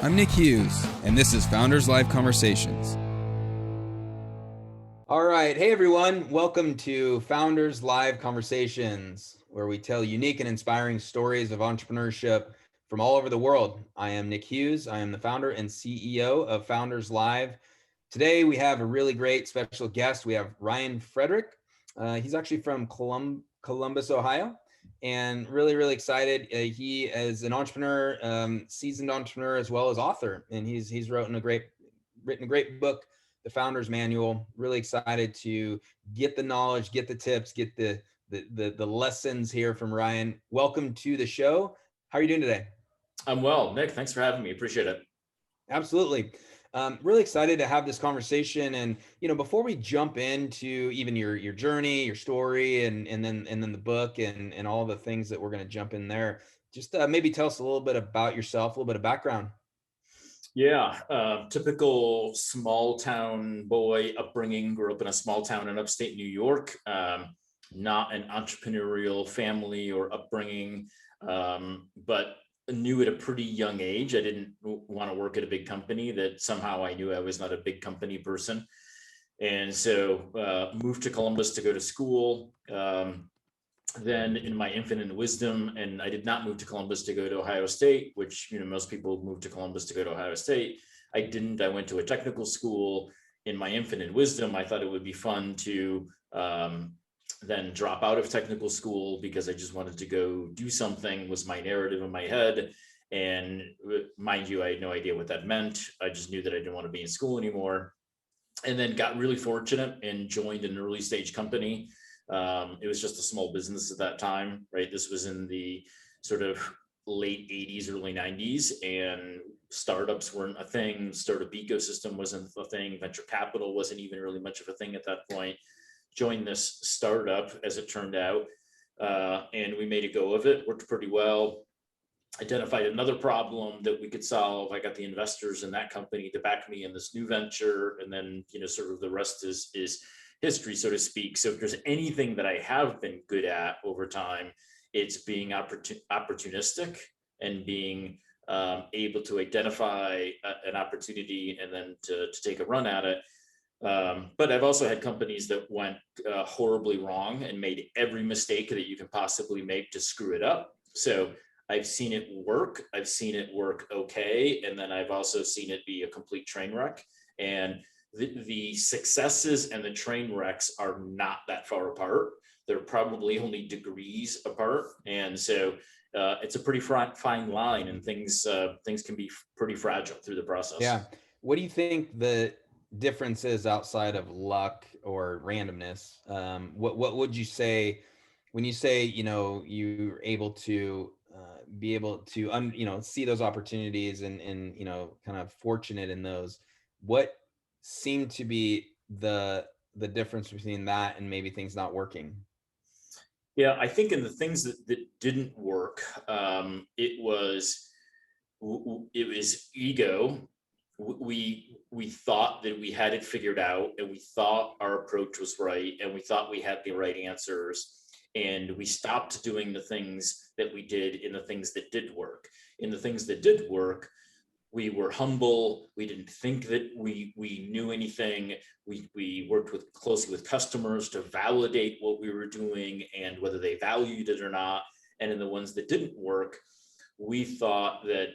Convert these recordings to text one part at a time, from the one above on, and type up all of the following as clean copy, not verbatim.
I'm Nick Hughes, and this is Founders Live Conversations. All right. Hey, everyone. Welcome to Founders Live Conversations, where we tell unique and inspiring stories of entrepreneurship from all over the world. I am Nick Hughes. I am the founder and CEO of Founders Live. Today, we have a really great special guest. We have Ryan Frederick. He's actually from Columbus, Ohio, and really excited. He is an entrepreneur, seasoned entrepreneur, as well as author, and he's written a great book, The Founder's Manual. Really excited to get the knowledge, get the tips, get the lessons here from Ryan. Welcome to the show. How are you doing today? I'm well, Nick. Thanks for having me. Appreciate it. Absolutely. Really excited to have this conversation. And before we jump into even your journey, your story, and then the book and all the things that we're going to jump in there, just maybe tell us a little bit about yourself, a little bit of background. Yeah, typical small town boy upbringing. Grew up in a small town in upstate New York. Not an entrepreneurial family or upbringing, but knew at a pretty young age I didn't want to work at a big company. That somehow I knew I was not a big company person, and so moved to Columbus to go to school. Then in my infinite wisdom, and I did not move to Columbus to go to Ohio State, which most people move to Columbus to go to Ohio State. I didn't. I went to a technical school. In my infinite wisdom, I thought it would be fun to then drop out of technical school because I just wanted to go do something, was my narrative in my head. And mind you, I had no idea what that meant. I just knew that I didn't want to be in school anymore. And then got really fortunate and joined an early stage company. It was just a small business at that time, right? This was in the sort of late 80s, early 90s, and startups weren't a thing. Startup ecosystem wasn't a thing. Venture capital wasn't even really much of a thing at that point. Joined this startup, as it turned out, and we made a go of it. Worked pretty well. Identified another problem that we could solve. I got the investors in that company to back me in this new venture, and then sort of the rest is history, so to speak. So if there's anything that I have been good at over time, it's being opportunistic and being able to identify an opportunity and then to take a run at it. But I've also had companies that went horribly wrong and made every mistake that you can possibly make to screw it up. So I've seen it work. I've seen it work okay. And then I've also seen it be a complete train wreck. And the successes and the train wrecks are not that far apart. They're probably only degrees apart. And so it's a pretty fine line, and things can be pretty fragile through the process. Yeah. What do you think the difference is outside of luck or randomness? What would you say when you say, you're able to be able to, see those opportunities and kind of fortunate in those? What seemed to be the difference between that and maybe things not working? Yeah, I think in the things that didn't work, it was ego. We thought that we had it figured out, and we thought our approach was right, and we thought we had the right answers, and we stopped doing the things that we did in the things that did work. In the things that did work, we were humble. We didn't think that we knew anything. We worked closely with customers to validate what we were doing and whether they valued it or not. And in the ones that didn't work, we thought that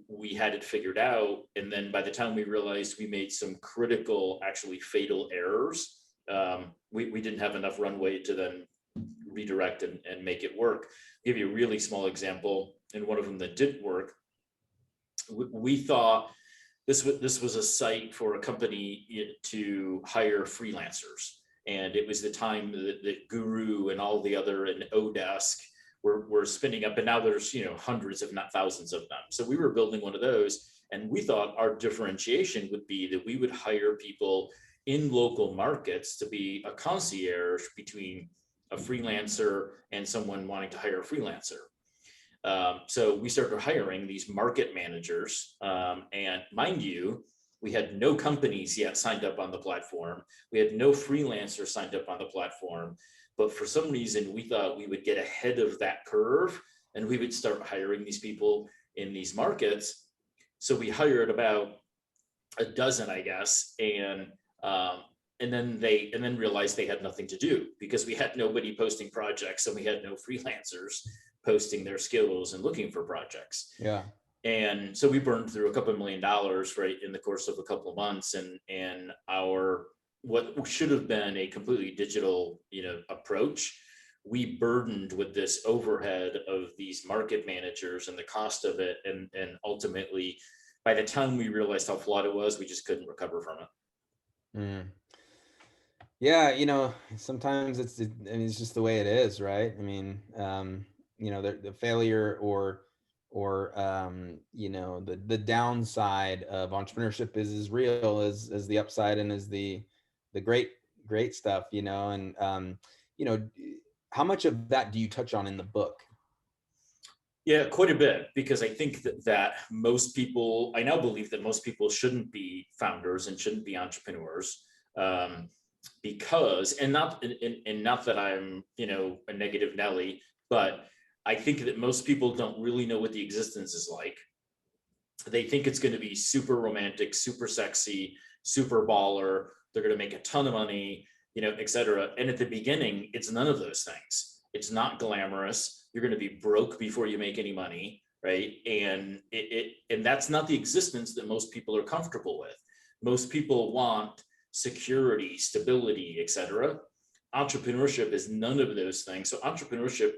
we had it figured out. And then by the time we realized we made some critical, actually fatal errors, we didn't have enough runway to then redirect and make it work. I'll give you a really small example. And one of them that did work, we thought this was a site for a company to hire freelancers. And it was the time that Guru and all the other and Odesk were spinning up, and now there's hundreds, if not thousands of them. So we were building one of those, and we thought our differentiation would be that we would hire people in local markets to be a concierge between a freelancer and someone wanting to hire a freelancer. So we started hiring these market managers, and mind you, we had no companies yet signed up on the platform. We had no freelancers signed up on the platform. But for some reason, we thought we would get ahead of that curve, and we would start hiring these people in these markets. So we hired about a dozen, I guess, and then realized they had nothing to do because we had nobody posting projects and we had no freelancers posting their skills and looking for projects. Yeah. And so we burned through a couple $1 million right in the course of a couple of months, and our what should have been a completely digital approach, we burdened with this overhead of these market managers and the cost of it, and ultimately by the time we realized how flawed it was, we just couldn't recover from it. Yeah, sometimes it's just the way it is, right? I mean, the failure or the downside of entrepreneurship is as real as the upside and as the great stuff, and how much of that do you touch on in the book? Yeah, quite a bit, because I think that most people, I now believe that most people shouldn't be founders and shouldn't be entrepreneurs, because, and not that I'm, a negative Nelly, but I think that most people don't really know what the existence is like. They think it's going to be super romantic, super sexy, super baller. They're going to make a ton of money, et cetera. And at the beginning, it's none of those things. It's not glamorous. You're going to be broke before you make any money, right? And and that's not the existence that most people are comfortable with. Most people want security, stability, et cetera. Entrepreneurship is none of those things. So entrepreneurship,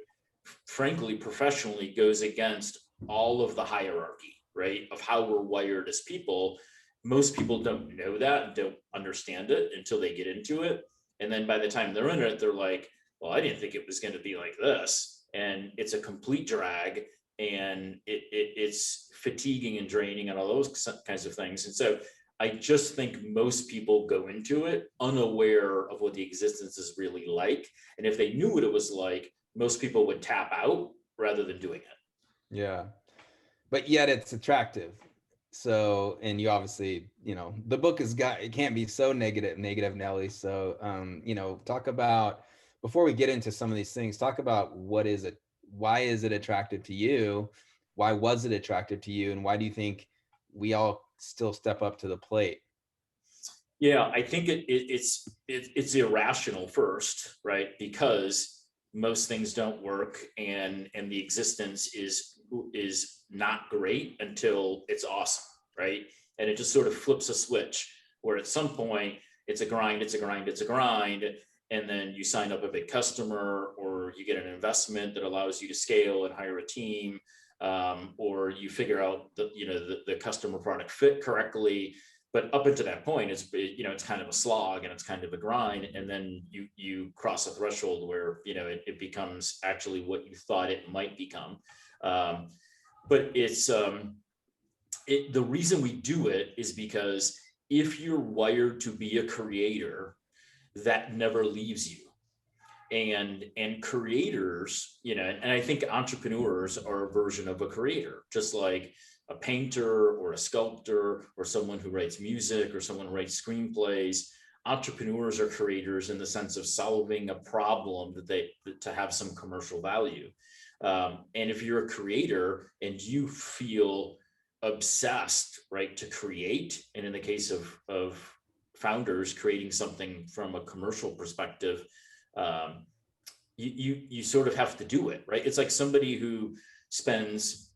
frankly, professionally, goes against all of the hierarchy, right, of how we're wired as people. Most people don't know that and don't understand it until they get into it. And then by the time they're in it, they're like, well, I didn't think it was going to be like this. And it's a complete drag, and it's fatiguing and draining and all those kinds of things. And so I just think most people go into it unaware of what the existence is really like. And if they knew what it was like, most people would tap out rather than doing it. Yeah. But yet it's attractive. So, and you obviously, the book it can't be so negative, Nelly. So, talk about, before we get into some of these things, talk about why is it attractive to you? Why was it attractive to you? And why do you think we all still step up to the plate? Yeah, I think it's irrational first, right? Because most things don't work, and the existence is not great until it's awesome, right? And it just sort of flips a switch where at some point it's a grind, and then you sign up a big customer, or you get an investment that allows you to scale and hire a team, or you figure out the customer product fit correctly. But up until that point, it's kind of a slog and it's kind of a grind, and then you cross a threshold where it becomes actually what you thought it might become. But it's the reason we do it is because if you're wired to be a creator, that never leaves you. And creators, and I think entrepreneurs are a version of a creator, just like a painter or a sculptor or someone who writes music or someone who writes screenplays. Entrepreneurs are creators in the sense of solving a problem to have some commercial value. And if you're a creator and you feel obsessed, right, to create, and in the case of founders creating something from a commercial perspective, you sort of have to do it, right? It's like somebody who spends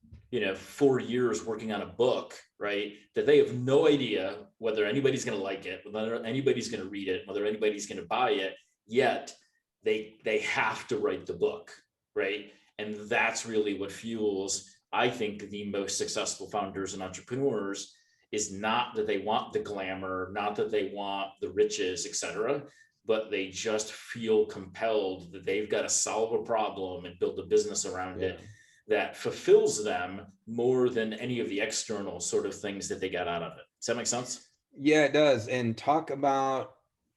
4 years working on a book, right, that they have no idea whether anybody's going to like it, whether anybody's going to read it, whether anybody's going to buy it, yet they have to write the book, right? And that's really what fuels, I think, the most successful founders and entrepreneurs, is not that they want the glamour, not that they want the riches, et cetera, but they just feel compelled that they've got to solve a problem and build a business around it that fulfills them more than any of the external sort of things that they got out of it. Does that make sense? Yeah, it does. And talk about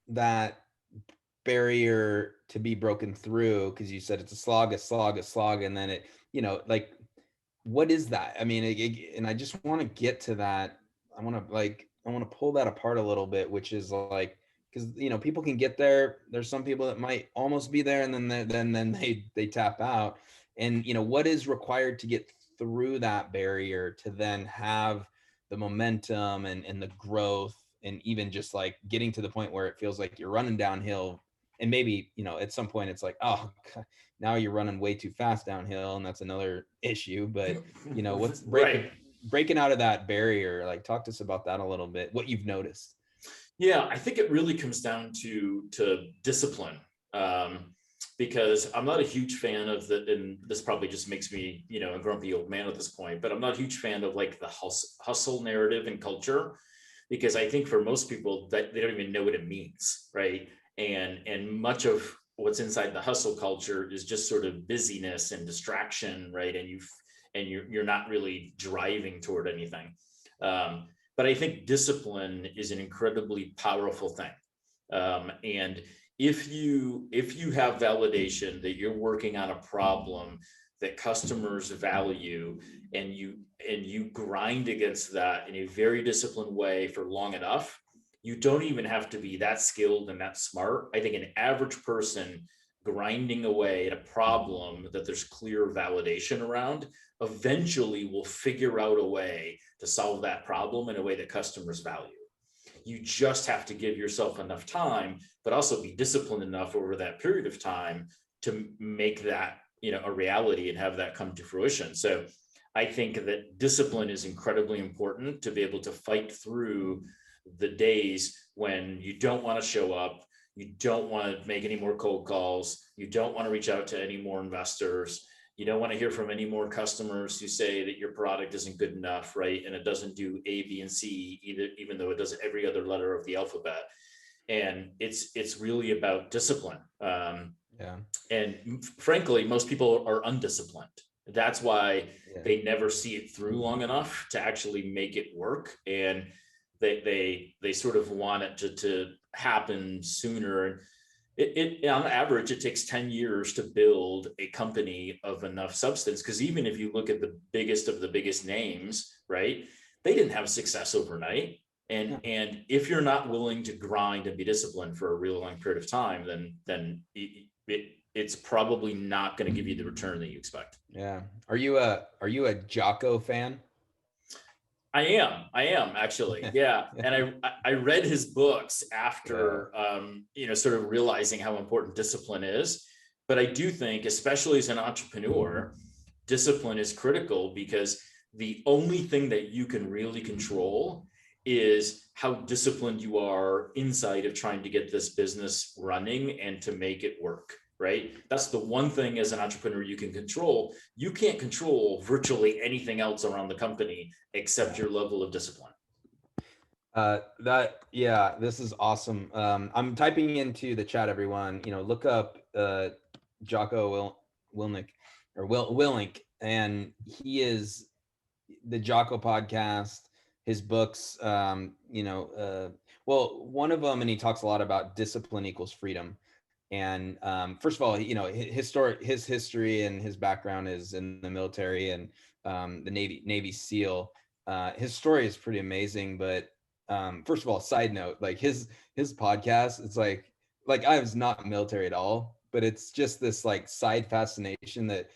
that barrier to be broken through, because you said it's a slog, and then it, like, what is that? I mean, and I just want to get to that. I want to pull that apart a little bit, which is like, because people can get there. There's some people that might almost be there, and then they tap out. And what is required to get through that barrier to then have the momentum and the growth, and even just like getting to the point where it feels like you're running downhill, and maybe, at some point it's like, oh, now you're running way too fast downhill, and that's another issue. But what's right. breaking out of that barrier? Like, talk to us about that a little bit, what you've noticed. Yeah, I think it really comes down to discipline, because I'm not a huge fan of and this probably just makes me, a grumpy old man at this point, but I'm not a huge fan of like the hustle narrative and culture, because I think for most people that they don't even know what it means, right? And much of what's inside the hustle culture is just sort of busyness and distraction, right? And you're not really driving toward anything. But I think discipline is an incredibly powerful thing. And if you have validation that you're working on a problem that customers value, and you grind against that in a very disciplined way for long enough, you don't even have to be that skilled and that smart. I think an average person grinding away at a problem that there's clear validation around eventually will figure out a way to solve that problem in a way that customers value. You just have to give yourself enough time, but also be disciplined enough over that period of time to make that, a reality and have that come to fruition. So I think that discipline is incredibly important to be able to fight through the days when you don't want to show up, you don't want to make any more cold calls, you don't want to reach out to any more investors, you don't want to hear from any more customers who say that your product isn't good enough, right? And it doesn't do A, B, and C either, even though it does every other letter of the alphabet. And it's really about discipline. Yeah. And frankly, most people are undisciplined. That's why they never see it through long enough to actually make it work. And they sort of want it to happen sooner. It on average, it takes 10 years to build a company of enough substance. Because even if you look at the biggest of the biggest names, right, they didn't have success overnight. And if you're not willing to grind and be disciplined for a real long period of time, then it's probably not going to give you the return that you expect. Yeah. Are you a Jocko fan? I am actually. Yeah. And I read his books after, sort of realizing how important discipline is. But I do think, especially as an entrepreneur, discipline is critical, because the only thing that you can really control is how disciplined you are inside of trying to get this business running and to make it work. Right? That's the one thing as an entrepreneur you can control. You can't control virtually anything else around the company except your level of discipline. This is awesome. I'm typing into the chat, everyone. Look up Jocko Willink or Willink, and he is the Jocko podcast. His books, one of them, and he talks a lot about discipline equals freedom. And first of all, his history and his background is in the military and the Navy SEAL. His story is pretty amazing. But first of all, side note, like his podcast, it's like I was not military at all, but it's just this like side fascination that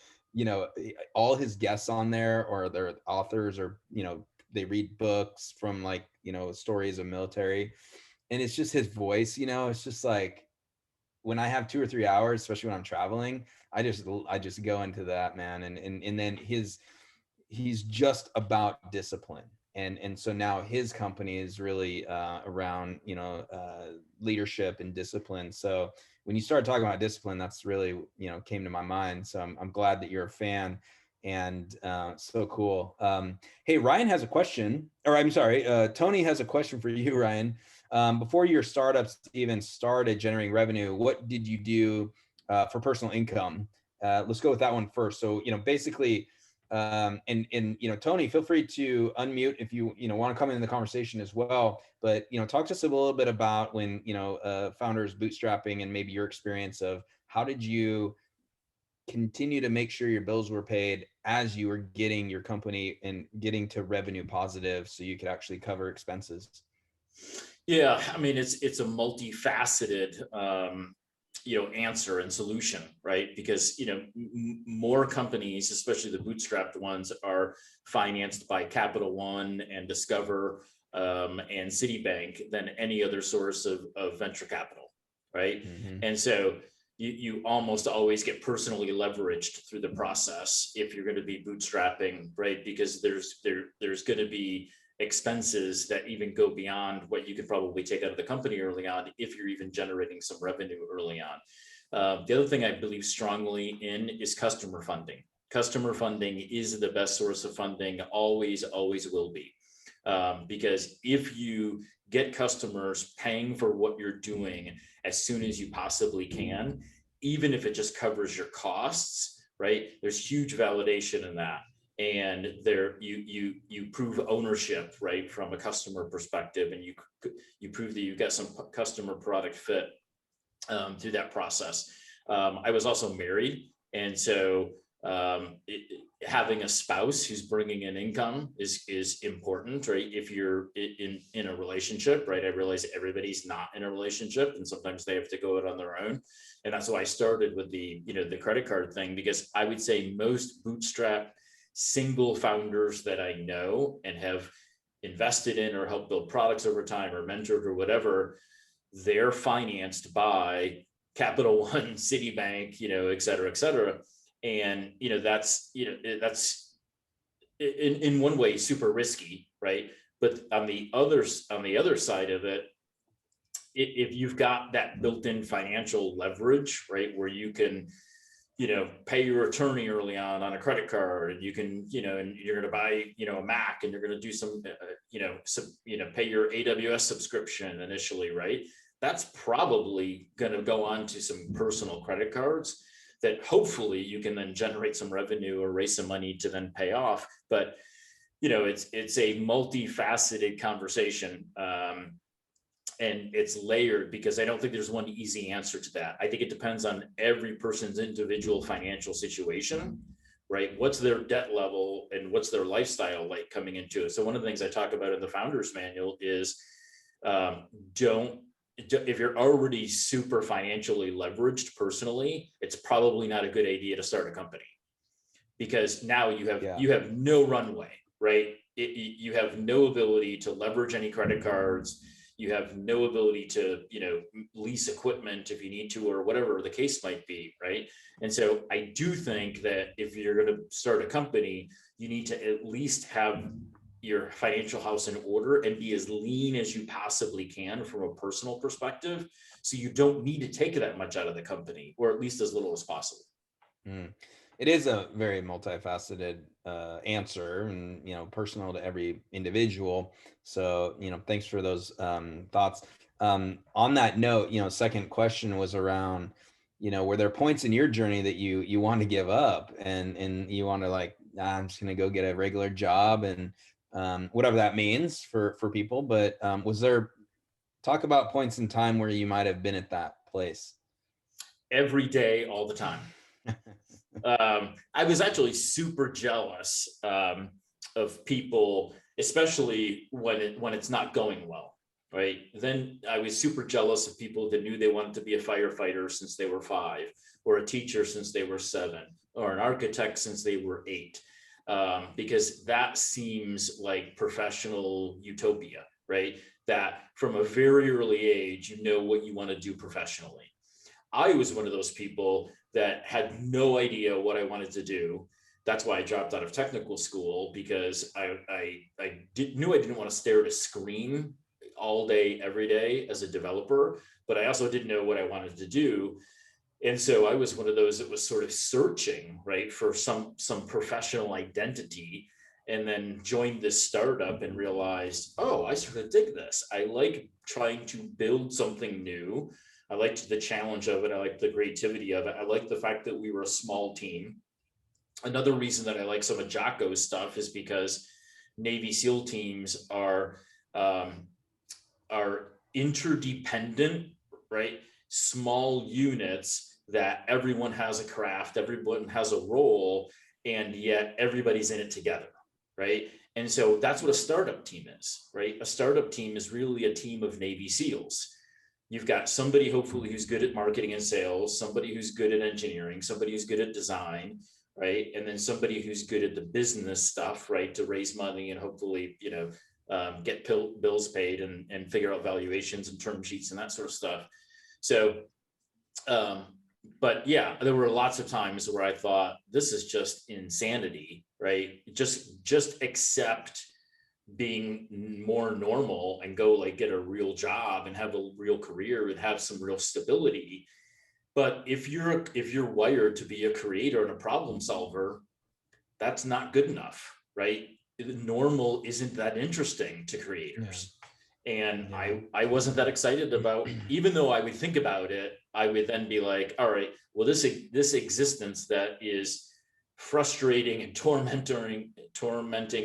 all his guests on there, or their authors, or they read books from like stories of military, and it's just his voice. It's just like, when I have 2 or 3 hours, especially when I'm traveling, I just go into that, man. And then he's just about discipline. And so now his company is really around, leadership and discipline. So when you started talking about discipline, that's really, came to my mind. So I'm glad that you're a fan, and so cool. Hey, Ryan has a question, or I'm sorry, Tony has a question for you, Ryan. Before your startups even started generating revenue, what did you do for personal income? Let's go with that one first. So, basically, Tony, feel free to unmute if you want to come in the conversation as well. But talk to us a little bit about when founders bootstrapping, and maybe your experience of how did you continue to make sure your bills were paid as you were getting your company and getting to revenue positive, so you could actually cover expenses. Yeah, I mean, it's a multifaceted answer and solution, right? Because, more companies, especially the bootstrapped ones, are financed by Capital One and Discover and Citibank than any other source of venture capital, right? And so you almost always get personally leveraged through the process if you're going to be bootstrapping, right? Because there's going to be expenses that even go beyond what you could probably take out of the company early on if you're even generating some revenue early on. The other thing I believe strongly in is customer funding. Customer funding is the best source of funding, always will be. Because if you get customers paying for what you're doing as soon as you possibly can, even if it just covers your costs, right? There's huge validation in that. And there you prove ownership, right, from a customer perspective, and you prove that you get some customer product fit through that process. I was also married, and so having a spouse who's bringing in income is important, right? If you're in a relationship, right? I realize everybody's not in a relationship, and sometimes they have to go it on their own. And that's why I started with the credit card thing, because I would say most bootstrap single founders that I know and have invested in or helped build products over time or mentored or whatever, they're financed by Capital One, Citibank, et cetera. And, that's in one way super risky, right? But on the other side of it, if you've got that built-in financial leverage, right, where you can, pay your attorney early on a credit card, and you can, and you're going to buy, a Mac, and you're going to do some, pay your AWS subscription initially, right? That's probably going to go on to some personal credit cards that hopefully you can then generate some revenue or raise some money to then pay off. But, it's a multifaceted conversation. And it's layered, because I don't think there's one easy answer to that. I think it depends on every person's individual financial situation, right? What's their debt level and what's their lifestyle like coming into it? So one of the things I talk about in the Founder's Manual is if you're already super financially leveraged personally, it's probably not a good idea to start a company, because now you have no runway, right? You have no ability to leverage any credit cards. You have no ability to, lease equipment if you need to, or whatever the case might be, right? And so I do think that if you're going to start a company, you need to at least have your financial house in order and be as lean as you possibly can from a personal perspective, so you don't need to take that much out of the company, or at least as little as possible. It is a very multifaceted answer, and personal to every individual. So thanks for those thoughts. On that note, second question was around, were there points in your journey that you want to give up and you want to I'm just gonna go get a regular job, and whatever that means for people, but talk about points in time where you might have been at that place? Every day, all the time. I was actually super jealous of people, especially when it's not going well, right? Then I was super jealous of people that knew they wanted to be a firefighter since they were 5, or a teacher since they were 7, or an architect since they were 8, because that seems like professional utopia, right? That from a very early age, what you want to do professionally. I was one of those people that had no idea what I wanted to do. That's why I dropped out of technical school, because I knew I didn't want to stare at a screen all day, every day as a developer, but I also didn't know what I wanted to do. And so I was one of those that was sort of searching, right, for some professional identity, and then joined this startup and realized, oh, I sort of dig this. I like trying to build something new. I liked the challenge of it. I liked the creativity of it. I liked the fact that we were a small team. Another reason that I like some of Jocko's stuff is because Navy SEAL teams are interdependent, right? Small units that everyone has a craft, everyone has a role, and yet everybody's in it together, right? And so that's what a startup team is, right? A startup team is really a team of Navy SEALs. you've got somebody hopefully who's good at marketing and sales, somebody who's good at engineering, somebody who's good at design, right? And then somebody who's good at the business stuff, right? To raise money and hopefully, get bills paid and figure out valuations and term sheets and that sort of stuff. So, but yeah, there were lots of times where I thought, this is just insanity, right? Just accept being more normal and go like get a real job and have a real career and have some real stability. But if you're wired to be a creator and a problem solver, that's not good enough, right? Normal isn't that interesting to creators. And I wasn't that excited about, even though I would think about it, I would then be like, all right, well, this existence that is frustrating and tormenting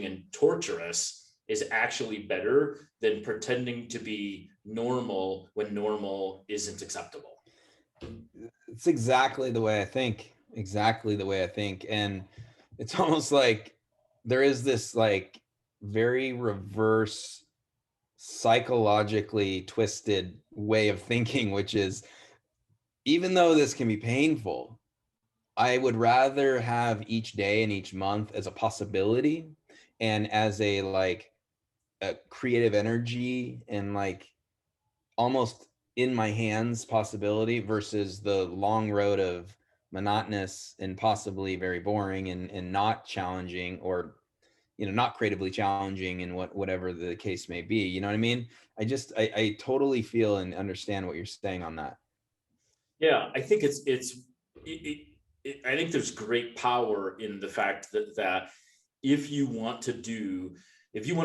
and torturous is actually better than pretending to be normal when normal isn't acceptable. It's exactly the way I think. And it's almost like there is this like very reverse psychologically twisted way of thinking, which is, even though this can be painful, I would rather have each day and each month as a possibility and as a like a creative energy and like almost in my hands possibility versus the long road of monotonous and possibly very boring and not challenging, or not creatively challenging, and whatever the case may be. You know what I mean? I totally feel and understand what you're saying on that. Yeah, I think I think there's great power in the fact that if you want to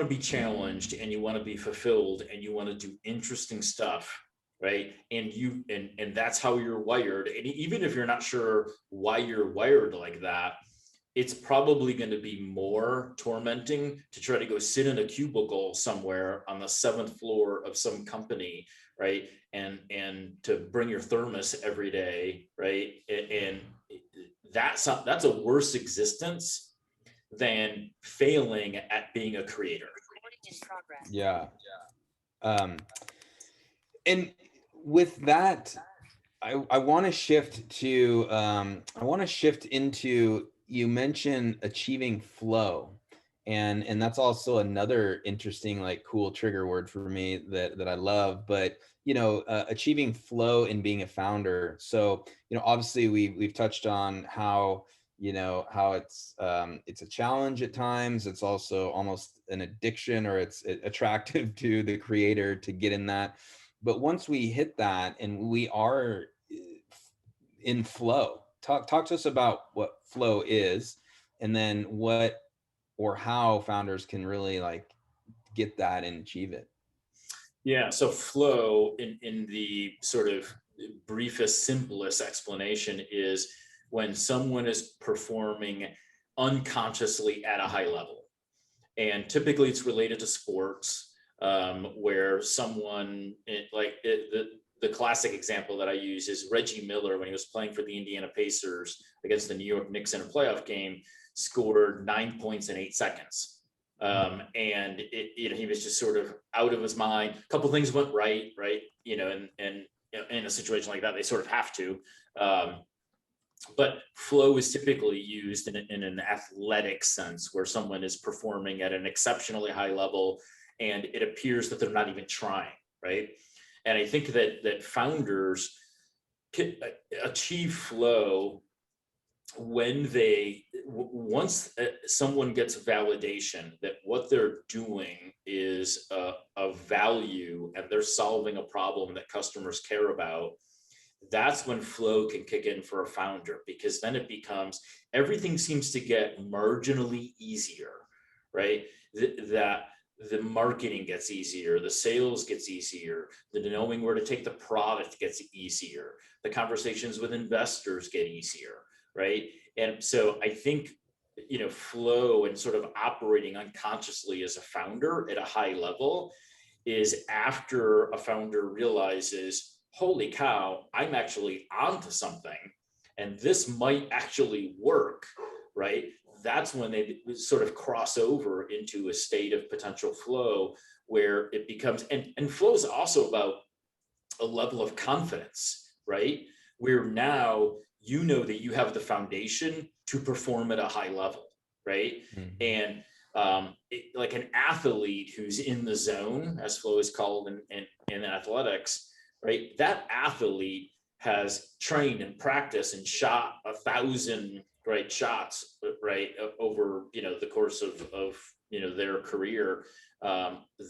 be challenged and you want to be fulfilled and you want to do interesting stuff, right? And that's how you're wired. And even if you're not sure why you're wired like that, it's probably going to be more tormenting to try to go sit in a cubicle somewhere on the 7th floor of some company, right? And to bring your thermos every day, right? And that's a worse existence than failing at being a creator. Yeah. And with that, I want to shift to into, you mentioned achieving flow, and that's also another interesting, like, cool trigger word for me that I love. But achieving flow in being a founder. So obviously we've touched on how how it's a challenge at times. It's also almost an addiction, or it's attractive to the creator to get in that. But once we hit that and we are in flow, talk to us about what flow is, and then what or how founders can really like get that and achieve it. Yeah, so flow in the sort of briefest, simplest explanation is when someone is performing unconsciously at a high level. And typically it's related to sports, where someone, the classic example that I use is Reggie Miller, when he was playing for the Indiana Pacers against the New York Knicks in a playoff game, scored 9 points in 8 seconds. And he was just sort of out of his mind. A couple things went right, and in a situation like that, they sort of have to. But flow is typically used in an athletic sense, where someone is performing at an exceptionally high level, and it appears that they're not even trying, right? And I think that founders can achieve flow when once someone gets validation that what they're doing is of value and they're solving a problem that customers care about. That's when flow can kick in for a founder, because then it becomes, everything seems to get marginally easier, right? That the marketing gets easier, the sales gets easier, the knowing where to take the product gets easier, the conversations with investors get easier, right? And so I think, flow and sort of operating unconsciously as a founder at a high level is after a founder realizes, holy cow, I'm actually onto something and this might actually work, right? That's when they sort of cross over into a state of potential flow, where it becomes, and flow is also about a level of confidence, right? Where now you know that you have the foundation to perform at a high level, right? Mhm. And like an athlete who's in the zone, as flow is called in athletics, right? That athlete has trained and practiced and shot 1,000 right shots, right, over the course of their career.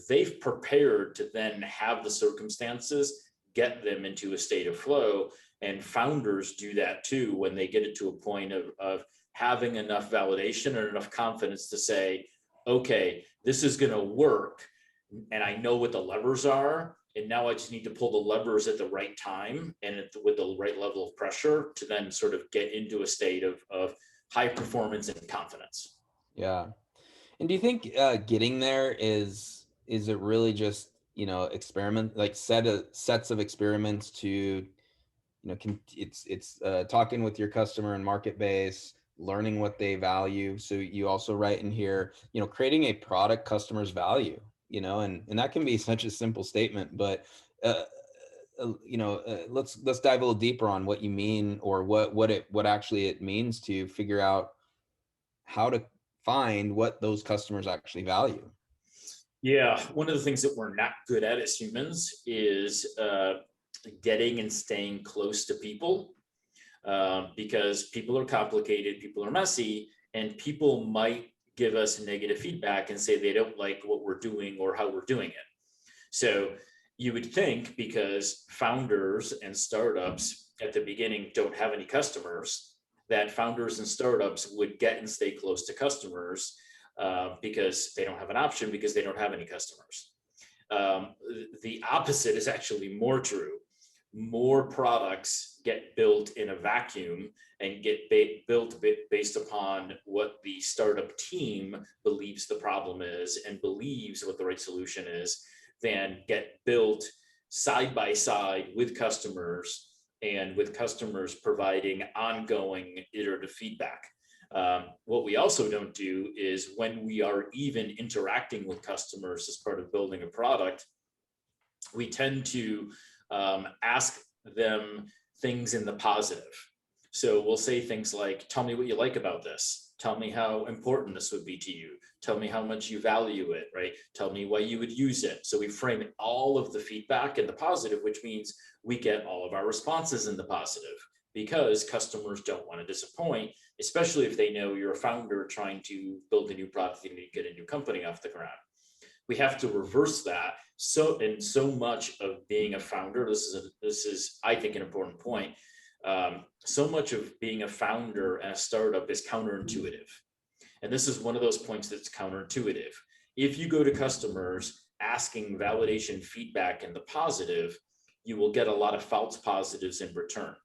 They've prepared to then have the circumstances get them into a state of flow, and founders do that too when they get it to a point of having enough validation and enough confidence to say, okay, this is going to work, and I know what the levers are, and now I just need to pull the levers at the right time and with the right level of pressure to then sort of get into a state of high performance and confidence. Yeah. And do you think getting there is it really just, experiment, like sets of experiments to, it's talking with your customer and market base, learning what they value. So you also write in here, creating a product customers value, and that can be such a simple statement, but let's dive a little deeper on what you mean, or what actually it means to figure out how to find what those customers actually value. Yeah, one of the things that we're not good at as humans is getting and staying close to people, because people are complicated, people are messy, and people might give us negative feedback and say they don't like what we're doing or how we're doing it. So you would think, because founders and startups at the beginning don't have any customers, that founders and startups would get and stay close to customers, because they don't have an option, because they don't have any customers. The opposite is actually more true. More products get built in a vacuum and get built based upon what the startup team believes the problem is and believes what the right solution is, than get built side by side with customers, and with customers providing ongoing iterative feedback. What we also don't do is, when we are even interacting with customers as part of building a product, we tend to ask them things in the positive. So we'll say things like, tell me what you like about this. Tell me how important this would be to you. Tell me how much you value it, right? Tell me why you would use it. So we frame all of the feedback in the positive, which means we get all of our responses in the positive, because customers don't want to disappoint, especially if they know you're a founder trying to build a new product and you get a new company off the ground. We have to reverse that. So much of being a founder, this is I think an important point. So much of being a founder and a startup is counterintuitive. And this is one of those points that's counterintuitive. If you go to customers asking validation feedback in the positive, you will get a lot of false positives in return.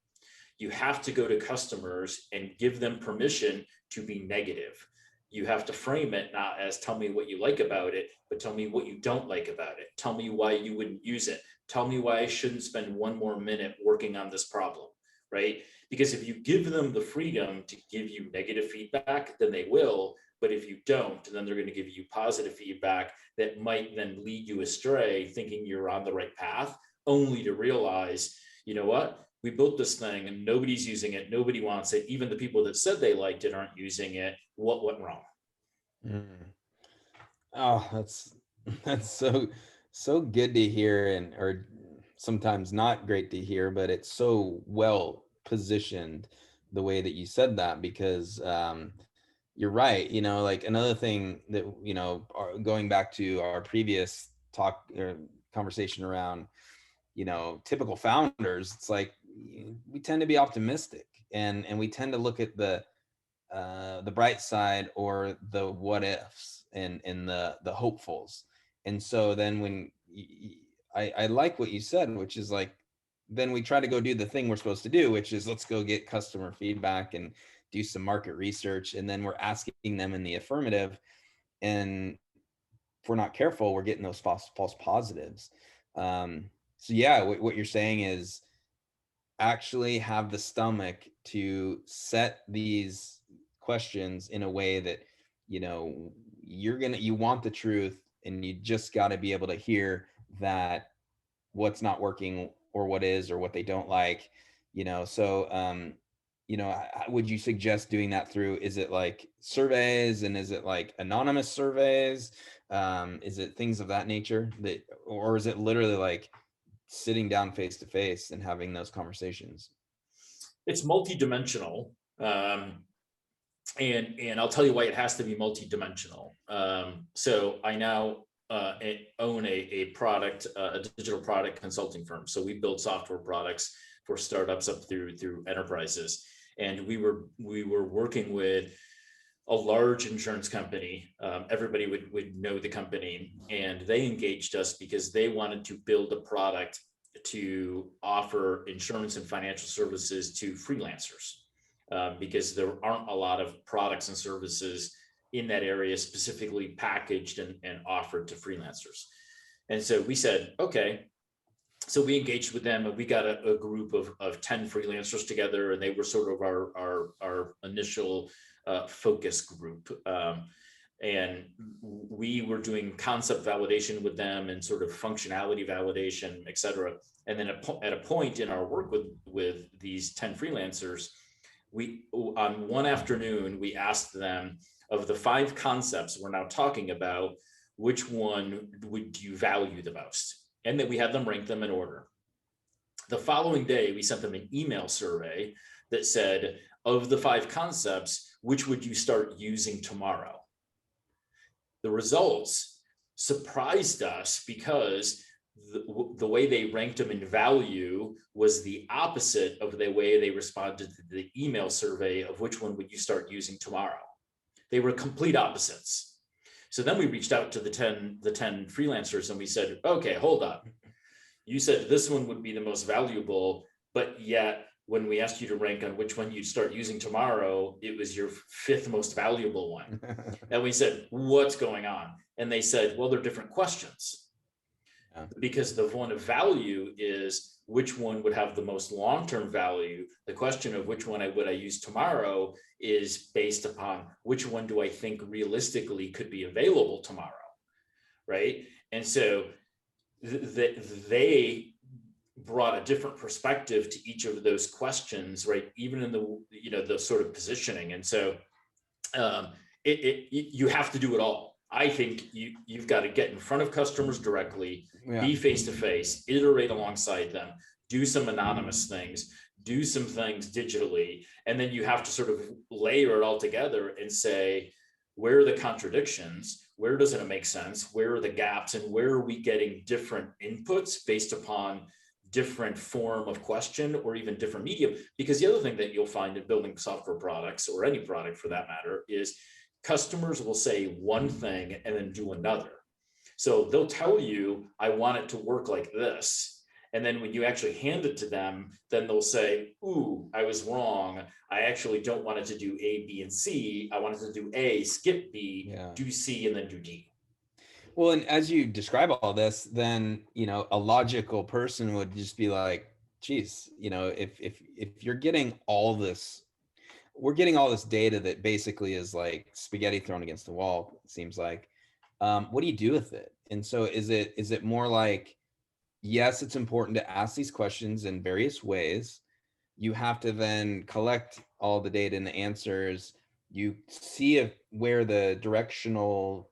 You have to go to customers and give them permission to be negative. You have to frame it not as tell me what you like about it, but tell me what you don't like about it. Tell me why you wouldn't use it. Tell me why I shouldn't spend one more minute working on this problem, right? Because if you give them the freedom to give you negative feedback, then they will. But if you don't, then they're going to give you positive feedback that might then lead you astray, thinking you're on the right path, only to realize, you know what? We built this thing and nobody's using it. Nobody wants it. Even the people that said they liked it aren't using it. What went wrong? Oh, that's so good to hear, and or sometimes not great to hear, but it's so well positioned the way that you said that, because you're right. Like another thing that, going back to our previous talk or conversation around, typical founders, it's like we tend to be optimistic, and we tend to look at the bright side, or the what ifs, and the hopefuls. And so then when I like what you said, which is like, then we try to go do the thing we're supposed to do, which is let's go get customer feedback and do some market research, and then we're asking them in the affirmative, and if we're not careful, we're getting those false positives. So yeah, what you're saying is actually have the stomach to set these questions in a way that, you want the truth, and you just got to be able to hear that what's not working or what is, or what they don't like, so would you suggest doing that through, is it like surveys, and is it like anonymous surveys? Is it things of that nature, or is it literally like sitting down face to face and having those conversations? It's multidimensional. And I'll tell you why it has to be multidimensional. So I now own a product, a digital product consulting firm. So we build software products for startups up through enterprises. And we were working with a large insurance company. Everybody would know the company, and they engaged us because they wanted to build a product to offer insurance and financial services to freelancers. Because there aren't a lot of products and services in that area specifically packaged and offered to freelancers. And so we said, okay. So we engaged with them, and we got a group of 10 freelancers together, and they were sort of our initial focus group. And we were doing concept validation with them and sort of functionality validation, et cetera. And then at a point in our work with these 10 freelancers, on one afternoon, we asked them, of the 5 concepts we're now talking about, which one would you value the most? And then we had them rank them in order. The following day, we sent them an email survey that said, of the 5 concepts, which would you start using tomorrow? The results surprised us because the way they ranked them in value was the opposite of the way they responded to the email survey of which one would you start using tomorrow. They were complete opposites. So then we reached out to the 10 freelancers, and we said, okay, hold up. You said this one would be the most valuable, but yet when we asked you to rank on which one you'd start using tomorrow, it was your 5th most valuable one. And we said, what's going on? And they said, well, they're different questions. Because the one of value is which one would have the most long-term value. The question of which one would I use tomorrow is based upon which one do I think realistically could be available tomorrow, right? And so they brought a different perspective to each of those questions, right? Even in the sort of positioning. And so you have to do it all. I think you've got to get in front of customers directly, be face-to-face, iterate alongside them, do some anonymous things, do some things digitally, and then you have to sort of layer it all together and say, where are the contradictions? Where doesn't it make sense? Where are the gaps? And where are we getting different inputs based upon different form of question or even different medium? Because the other thing that you'll find in building software products, or any product for that matter, is customers will say one thing and then do another. So they'll tell you, I want it to work like this. And then when you actually hand it to them, then they'll say, ooh, I was wrong. I actually don't want it to do A, B, and C. I want it to do A, skip B, do C, and then do D. Well, and as you describe all this, then, a logical person would just be like, geez, if you're getting all this, we're getting all this data that basically is like spaghetti thrown against the wall, it seems like. What do you do with it? And so is it more like, yes, it's important to ask these questions in various ways. You have to then collect all the data and the answers. You see where the directional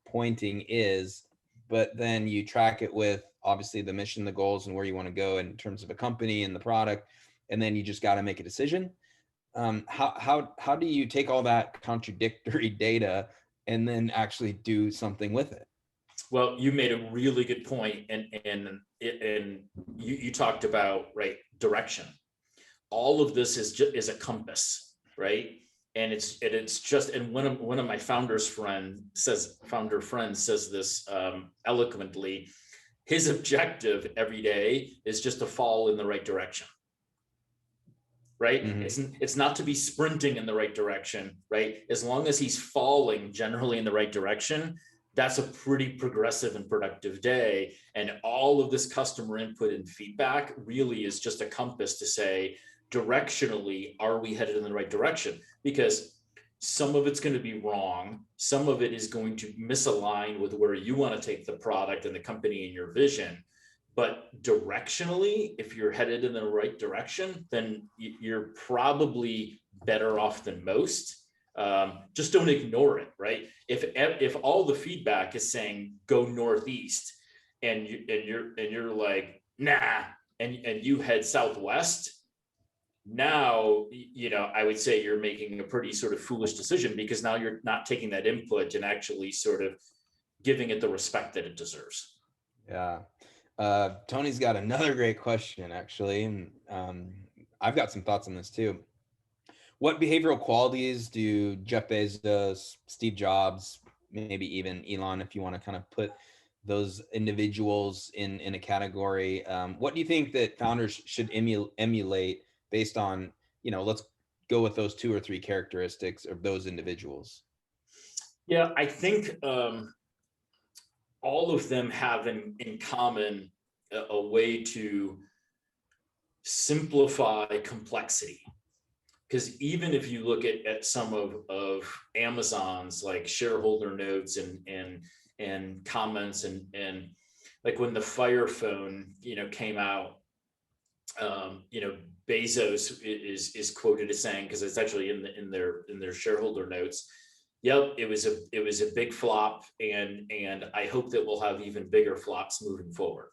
pointing is, but then you track it with obviously the mission, the goals, and where you want to go in terms of a company and the product. And then you just got to make a decision. How do you take all that contradictory data and then actually do something with it? Well, you made a really good point, and you talked about, right, direction. All of this is a compass, right? And it's just, and one of my founder friends says this eloquently. His objective every day is just to fall in the right direction. Right? Mm-hmm. It's not to be sprinting in the right direction, right? As long as he's falling generally in the right direction, that's a pretty progressive and productive day. And all of this customer input and feedback really is just a compass to say, directionally, are we headed in the right direction? Because some of it's going to be wrong. Some of it is going to misalign with where you want to take the product and the company and your vision. but directionally, if you're headed in the right direction, then you're probably better off than most. Just don't ignore it, right? If all the feedback is saying go northeast, and you're like nah, and you head southwest, now I would say you're making a pretty sort of foolish decision, because now you're not taking that input and actually sort of giving it the respect that it deserves. Yeah. Tony's got another great question, actually. And I've got some thoughts on this too. What behavioral qualities do Jeff Bezos, Steve Jobs, maybe even Elon, if you want to kind of put those individuals in a category, what do you think that founders should emulate based on, let's go with those 2 or 3 characteristics of those individuals? Yeah, I think all of them have in common a way to simplify complexity. Because even if you look at some of Amazon's like shareholder notes and comments and like when the Fire Phone came out, Bezos is quoted as saying, because it's actually in their shareholder notes, yep, it was a big flop, and I hope that we'll have even bigger flops moving forward,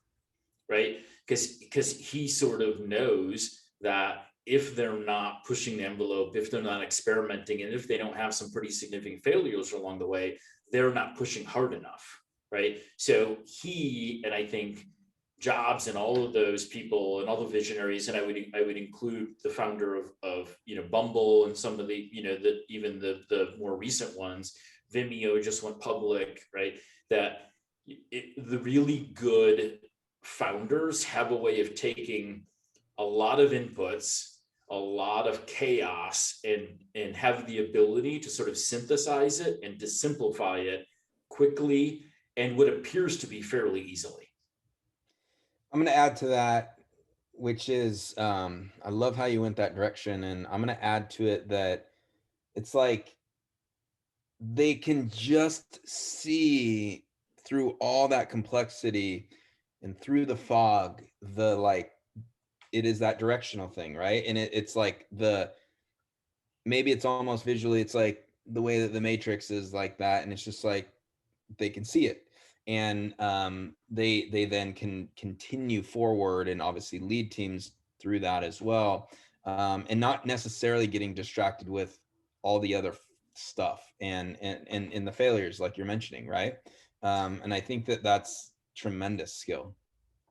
right? Because he sort of knows that if they're not pushing the envelope, if they're not experimenting, and if they don't have some pretty significant failures along the way, they're not pushing hard enough, right? So he, and I think Jobs and all of those people and all the visionaries, and I would include the founder of Bumble and some of the even the more recent ones. Vimeo just went public, right? That the really good founders have a way of taking a lot of inputs, a lot of chaos, and have the ability to sort of synthesize it and to simplify it quickly and what appears to be fairly easily. I'm going to add to that, which is, I love how you went that direction. And I'm going to add to it that it's like they can just see through all that complexity and through the fog, it is that directional thing, right? And it's like maybe it's almost visually, it's like the way that the Matrix is like that. And it's just like, they can see it. And they then can continue forward and obviously lead teams through that as well, and not necessarily getting distracted with all the other stuff and the failures like you're mentioning, right? And I think that that's tremendous skill.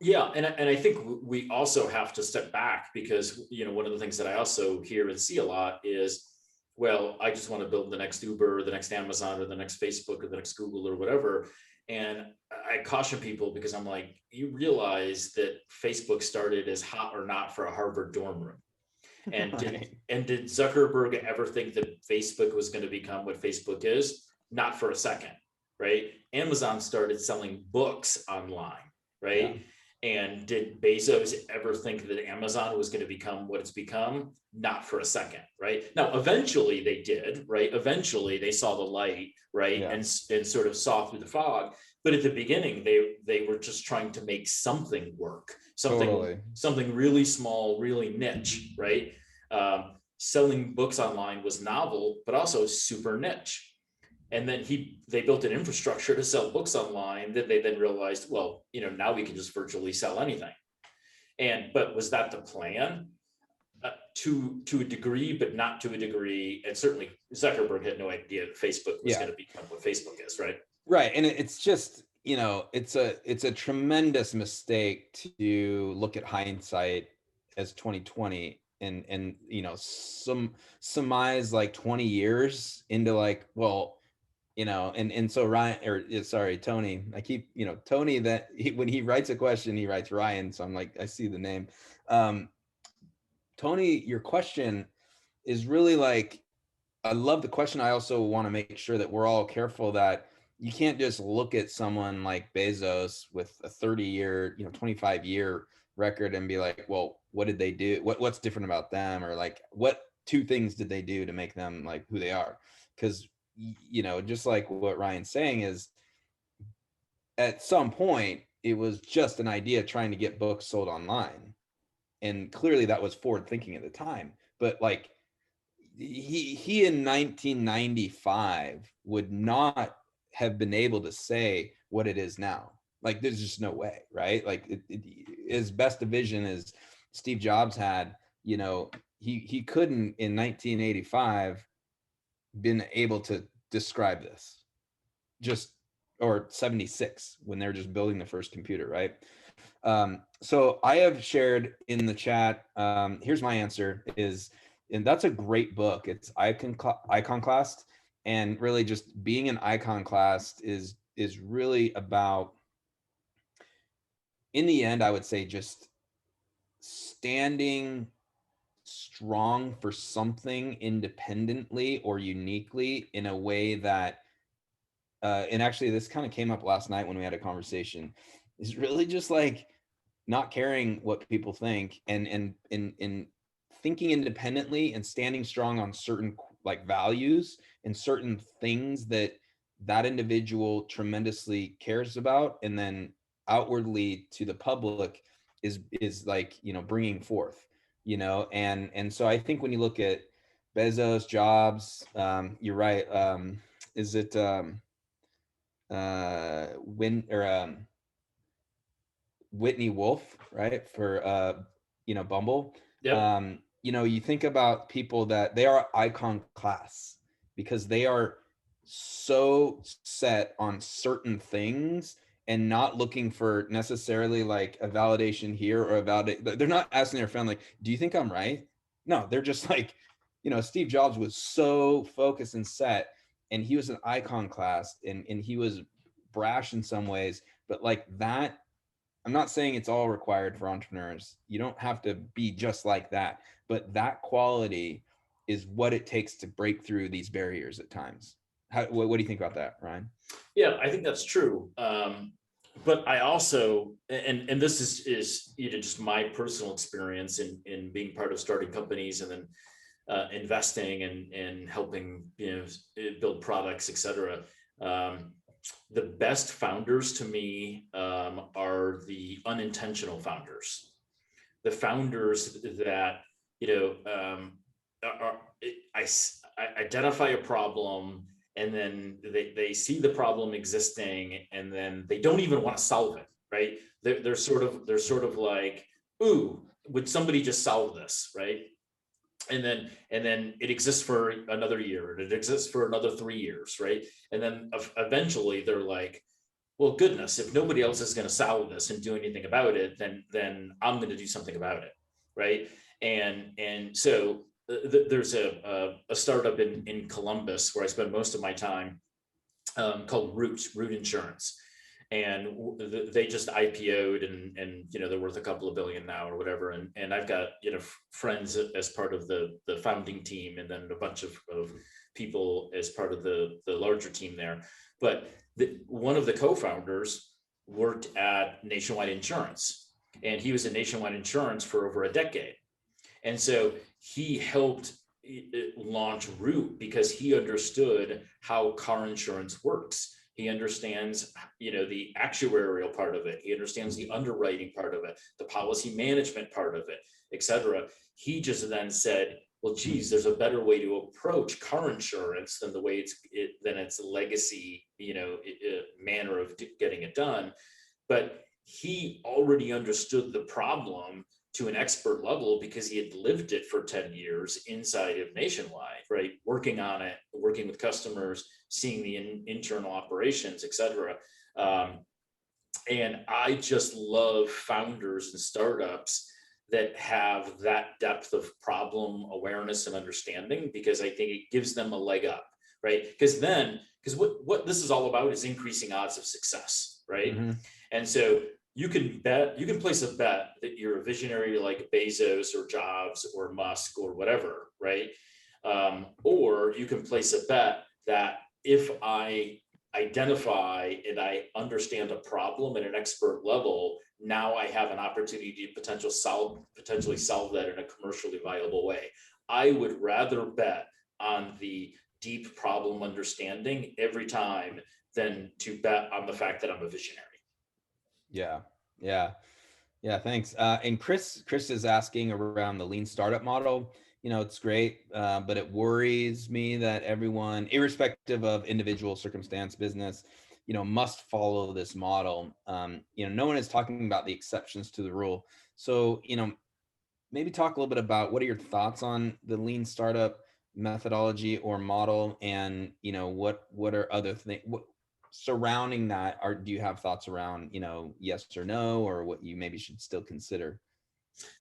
Yeah, and I think we also have to step back, because one of the things that I also hear and see a lot is, well, I just want to build the next Uber, or the next Amazon, or the next Facebook, or the next Google, or whatever. And I caution people, because I'm like, you realize that Facebook started as hot or not for a Harvard dorm room. And Right. did Zuckerberg ever think that Facebook was going to become what Facebook is? Not for a second, right? Amazon started selling books online, right? Yeah. And did Bezos ever think that Amazon was going to become what it's become? Not for a second, right? Now, eventually they did, right? Eventually they saw the light, right? Yeah. And sort of saw through the fog. But at the beginning, they were just trying to make something work, Totally. something really small, really niche, right? Selling books online was novel, but also super niche. And then they built an infrastructure to sell books online that they then realized, well, now we can just virtually sell anything. But was that the plan? To a degree, but not to a degree. And certainly Zuckerberg had no idea Facebook was going to become what Facebook is, right? Right. And it's just, it's a tremendous mistake to look at hindsight as 2020 and surmise like 20 years into like, well, and so Ryan, or sorry, Tony, I keep, Tony, that when he writes a question, he writes Ryan. So I'm like, I see the name. Tony, your question is really like, I love the question. I also want to make sure that we're all careful that you can't just look at someone like Bezos with a 30-year, 25-year record and be like, well, what did they do? What's different about them? Or like, what 2 things did they do to make them like who they are? Because, just like what Ryan's saying is, at some point, it was just an idea trying to get books sold online. And clearly that was forward thinking at the time. But like he in 1995 would not have been able to say what it is now. Like there's just no way, right? Like as best a vision as Steve Jobs had, you know, he couldn't in 1985 been able to describe this, just, or 76 when they're just building the first computer, right? So I have shared in the chat, here's my answer is, and that's a great book. It's Iconoclast, and really just being an iconoclast is really about, in the end, I would say just standing strong for something independently or uniquely in a way that, and actually this kind of came up last night when we had a conversation, is really just like not caring what people think, and thinking independently and standing strong on certain like values and certain things that that individual tremendously cares about, and then outwardly to the public is like, you know, bringing forth, you know. And so I think when you look at Bezos, Jobs, you're right. Is it when or Whitney Wolf, right? For you know, Bumble. Yep. You know, you think about people that they are icon class because they are so set on certain things and not looking for necessarily like a validation here or a validate. They're not asking their friend like, do you think I'm right? No, they're just like, you know, Steve Jobs was so focused and set, and he was an icon class, and he was brash in some ways, but like that, I'm not saying it's all required for entrepreneurs. You don't have to be just like that, but that quality is what it takes to break through these barriers at times. What do you think about that, Ryan? Yeah, I think that's true. But I also, and this is you know, just my personal experience in being part of starting companies and then investing and helping, you know, build products, etc. The best founders to me are the unintentional founders, the founders that, you know, I identify a problem, and then they see the problem existing, and then they don't even want to solve it, right? They're sort of like, ooh, would somebody just solve this, right? And then it exists for another year, and it exists for another 3 years, right? And then eventually they're like, well, goodness, if nobody else is going to solve this and do anything about it, then I'm going to do something about it, right? And so there's a startup in Columbus where I spend most of my time, called Root Insurance, and they just IPO'd, and you know, they're worth a couple of billion now or whatever, and I've got, you know, friends as part of the founding team, and then a bunch of people as part of the larger team there. But one of the co-founders worked at Nationwide Insurance, and he was at Nationwide Insurance for over a decade, and so he helped launch Root because he understood how car insurance works. He understands, you know, the actuarial part of it. He understands the underwriting part of it, the policy management part of it, et cetera. He just then said, well, geez, there's a better way to approach car insurance than the way than its legacy, you know, manner of getting it done. But he already understood the problem to an expert level because he had lived it for 10 years inside of Nationwide, right? Working on it, working with customers, seeing the internal operations, et cetera. And I just love founders and startups that have that depth of problem awareness and understanding, because I think it gives them a leg up, right? Because what this is all about is increasing odds of success, right? Mm-hmm. And so you can place a bet that you're a visionary like Bezos or Jobs or Musk or whatever, right? Or you can place a bet that if I identify and I understand a problem at an expert level, now I have an opportunity to potentially solve that in a commercially viable way. I would rather bet on the deep problem understanding every time than to bet on the fact that I'm a visionary. Yeah. Yeah. Yeah, thanks. And Chris is asking around the lean startup model. It's great, but it worries me that everyone, irrespective of individual circumstance, business, must follow this model. No one is talking about the exceptions to the rule. So, maybe talk a little bit about what are your thoughts on the lean startup methodology or model, and what are other things surrounding that. Do you have thoughts around, yes or no, or what you maybe should still consider?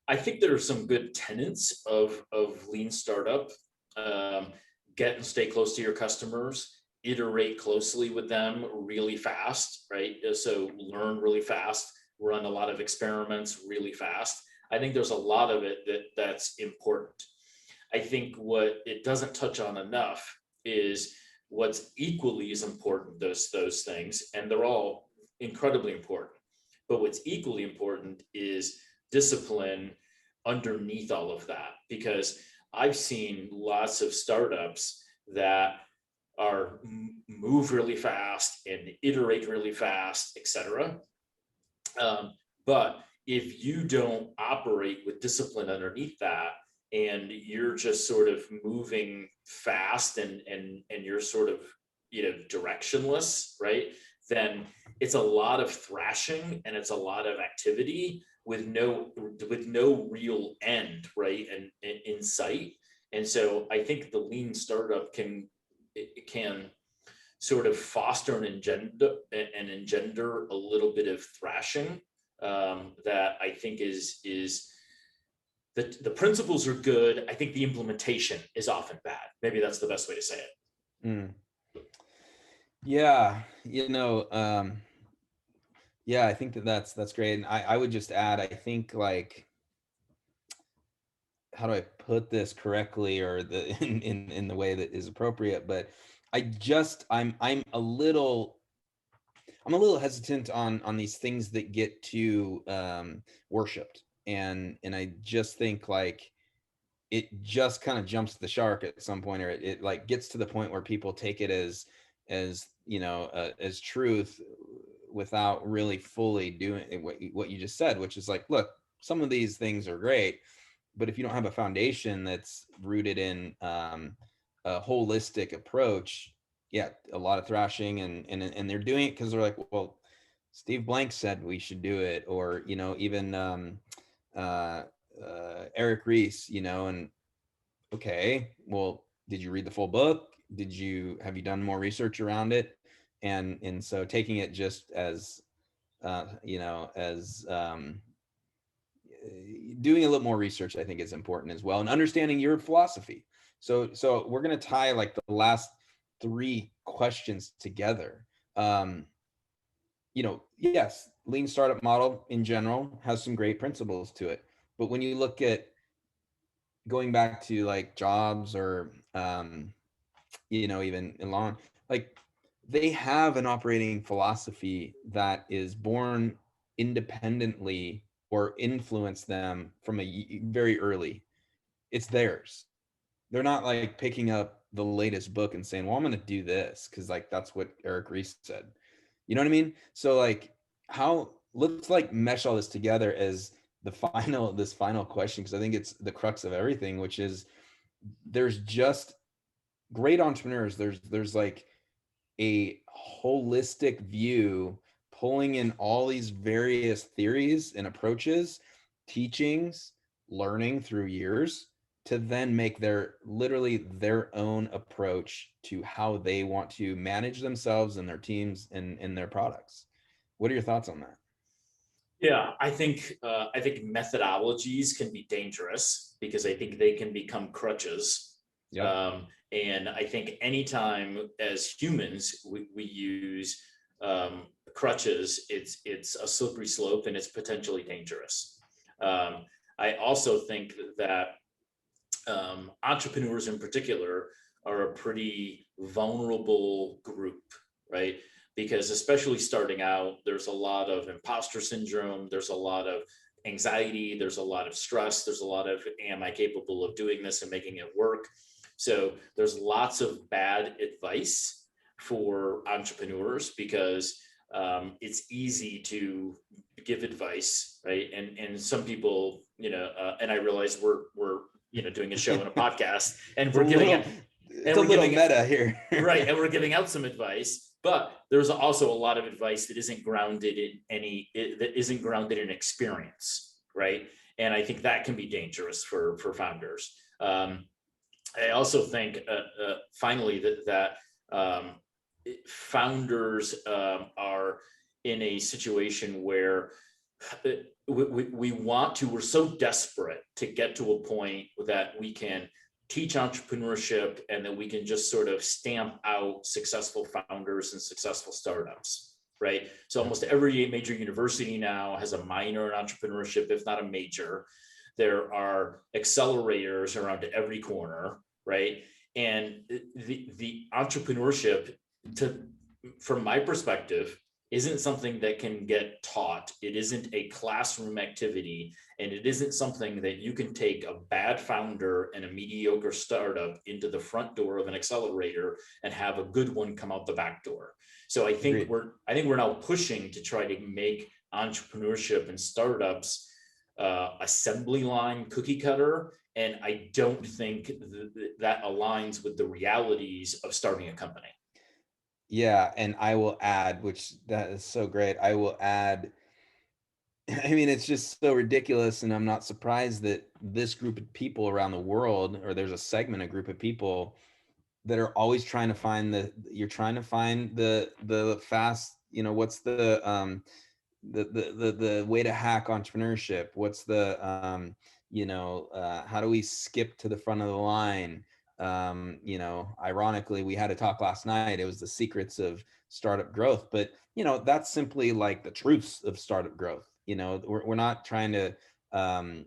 I think there are some good tenets of lean startup. Um, get and stay close to your customers, iterate closely with them really fast, right? So learn really fast, run a lot of experiments really fast. I think there's a lot of it that's important. I think what it doesn't touch on enough is what's equally as important, those things, and they're all incredibly important. But what's equally important is discipline underneath all of that, because I've seen lots of startups that are move really fast and iterate really fast, etc. But if you don't operate with discipline underneath that, and you're just sort of moving fast and you're sort of directionless, right? Then it's a lot of thrashing and it's a lot of activity with no real end, right? And in sight. And so I think the lean startup can sort of foster and engender a little bit of thrashing, that I think is the principles are good. I think the implementation is often bad. Maybe that's the best way to say it. Mm. Yeah, yeah, I think that's great. And I would just add, I think, like, how do I put this correctly, or in the way that is appropriate, but I'm a little hesitant on these things that get too worshipped, and I just think, like, it just kind of jumps the shark at some point, or it like gets to the point where people take it as truth, without really fully doing what you just said, which is like, look, some of these things are great, but if you don't have a foundation that's rooted in a holistic approach, yeah, a lot of thrashing, and they're doing it because they're like, well, Steve Blank said we should do it, or even uh, Eric Ries, and okay, well, did you read the full book? Have you done more research around it? And so taking it just as as doing a little more research, I think, is important as well, and understanding your philosophy. So we're going to tie, like, the last three questions together. Yes, lean startup model in general has some great principles to it, but when you look at going back to, like, jobs, or even Elon, like, they have an operating philosophy that is born independently or influenced them from very early. It's theirs. They're not, like, picking up the latest book and saying, well, I'm going to do this because, like, that's what Eric Ries said. You know what I mean? So, like, let's, like, mesh all this together as this final question, because I think it's the crux of everything, which is, there's just great entrepreneurs. There's like a holistic view, pulling in all these various theories and approaches, teachings, learning through years, to then make literally their own approach to how they want to manage themselves and their teams and their products. What are your thoughts on that? Yeah, I think methodologies can be dangerous because I think they can become crutches. Yep. And I think anytime as humans we use crutches, it's a slippery slope and it's potentially dangerous. Um, I also think that entrepreneurs in particular are a pretty vulnerable group, right? Because especially starting out, there's a lot of imposter syndrome, there's a lot of anxiety, there's a lot of stress, there's a lot of, am I capable of doing this and making it work? So there's lots of bad advice for entrepreneurs because it's easy to give advice, right? And some people, and I realize we're doing a show and a podcast, and we're giving it. It's a little meta here. Right, and we're giving out some advice, but there's also a lot of advice that isn't grounded in experience, right? And I think that can be dangerous for founders. I also think, finally, that founders are in a situation where we're so desperate to get to a point that we can teach entrepreneurship and that we can just sort of stamp out successful founders and successful startups, right? So almost every major university now has a minor in entrepreneurship, if not a major. There are accelerators around every corner, right? And the entrepreneurship, from my perspective, isn't something that can get taught. It isn't a classroom activity, and it isn't something that you can take a bad founder and a mediocre startup into the front door of an accelerator and have a good one come out the back door. So I think we're now pushing to try to make entrepreneurship and startups assembly line cookie cutter, and I don't think that aligns with the realities of starting a company. Yeah, and I will add, which that is so great. I will add, I mean, it's just so ridiculous, and I'm not surprised that this group of people around the world, or there's a group of people that are always trying to find the fast, what's the way to hack entrepreneurship? What's the how do we skip to the front of the line? Ironically, we had a talk last night. It was the secrets of startup growth, but that's simply like the truths of startup growth. We're not trying to find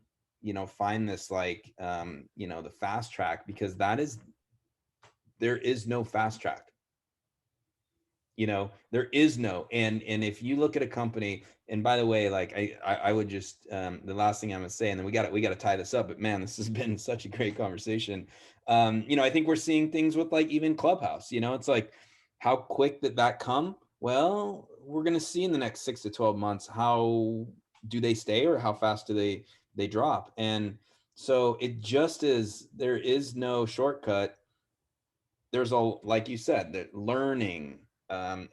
this the fast track, because there is no fast track. There is no, and if you look at a company, and by the way, like I would just, the last thing I'm gonna say, and then we got to tie this up, but man, this has been such a great conversation. I think we're seeing things with like even Clubhouse, it's like, how quick did that come? Well, we're going to see in the next 6 to 12 months, how do they stay, or how fast do they drop? And so it just is, there is no shortcut. There's like you said, that learning,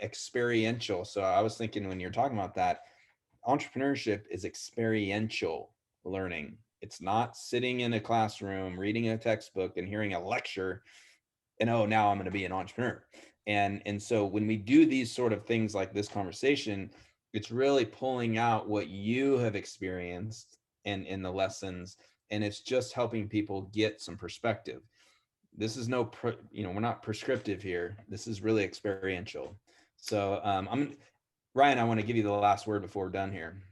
experiential. So I was thinking, when you're talking about that, entrepreneurship is experiential learning. It's not sitting in a classroom, reading a textbook and hearing a lecture and, oh, now I'm going to be an entrepreneur. And so when we do these sort of things like this conversation, it's really pulling out what you have experienced and in the lessons, and it's just helping people get some perspective. This is we're not prescriptive here. This is really experiential. So Ryan, I want to give you the last word before we're done here.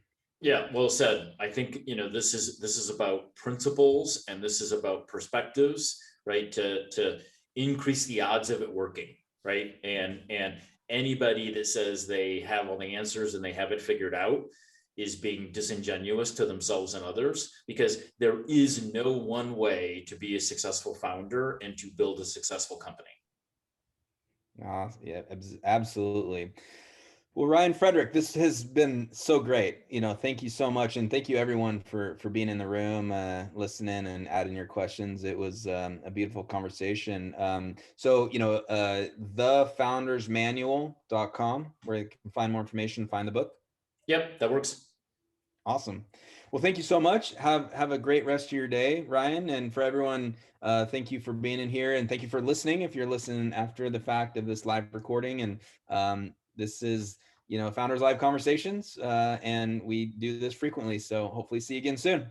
Yeah, well said. I think, this is about principles, and this is about perspectives, right? To increase the odds of it working, right? And anybody that says they have all the answers and they have it figured out is being disingenuous to themselves and others, because there is no one way to be a successful founder and to build a successful company. Yeah, absolutely. Well, Ryan Frederick, this has been so great. Thank you so much. And thank you everyone for being in the room, listening and adding your questions. It was a beautiful conversation. So, thefoundersmanual.com, where you can find more information, find the book. Yep, that works. Awesome. Well, thank you so much. Have a great rest of your day, Ryan. And for everyone, thank you for being in here, and thank you for listening. If you're listening after the fact of this live recording, and this is, Founders Live Conversations, and we do this frequently. So hopefully see you again soon.